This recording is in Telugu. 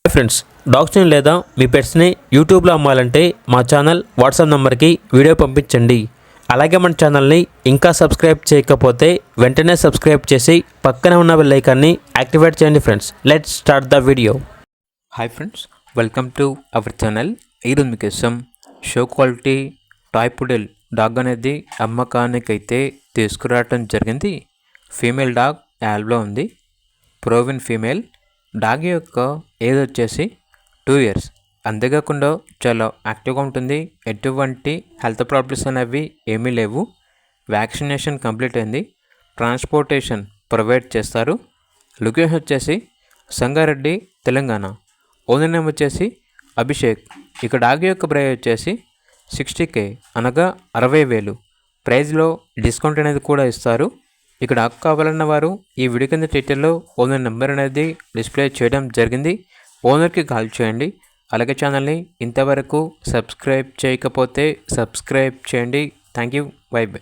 ఫ్రెండ్స్, డాగ్స్ని లేదా మీ పెట్స్ని యూట్యూబ్లో అమ్మాలంటే మా ఛానల్ వాట్సాప్ నెంబర్కి వీడియో పంపించండి. అలాగే మన ఛానల్ని ఇంకా సబ్స్క్రైబ్ చేయకపోతే వెంటనే సబ్స్క్రైబ్ చేసి పక్కనే ఉన్న బెల్ ఐకాన్ని యాక్టివేట్ చేయండి. Friends, let's start the video. Hi friends, welcome to our channel. ఈరోజు మీకోసం షో క్వాలిటీ టాయ్ పుడెల్ డాగ్ అనేది అమ్మకానికైతే తీసుకురావటం జరిగింది. ఫీమేల్ డాగ్ యాల్బ్లో ఉంది. ప్రోవిన్ ఫీమేల్. డాగ్ యొక్క ఏజ్ వచ్చేసి 2 years. అంతేకాకుండా చాలా యాక్టివ్గా ఉంటుంది. ఎటువంటి హెల్త్ ప్రాబ్లమ్స్ అనేవి ఏమీ లేవు. వ్యాక్సినేషన్ కంప్లీట్ అయింది. ట్రాన్స్పోర్టేషన్ ప్రొవైడ్ చేస్తారు. లొకేషన్ వచ్చేసి సంగారెడ్డి, తెలంగాణ. ఓనర్ నేమ్ వచ్చేసి అభిషేక్. ఇక డాగ్ యొక్క ప్రైస్ వచ్చేసి 60K, అనగా 60,000. ప్రైజ్లో డిస్కౌంట్ అనేది కూడా ఇస్తారు. ఇక్కడ డాగ్ కావాలన్న వారు ఈ వీడియో కింద టైటిల్లో ఓనర్ నెంబర్ అనేది డిస్ప్లే చేయడం జరిగింది. ఓనర్కి కాల్ చేయండి. అలాగే ఛానల్ని ఇంతవరకు సబ్స్క్రైబ్ చేయకపోతే సబ్స్క్రైబ్ చేయండి. Thank you. By by.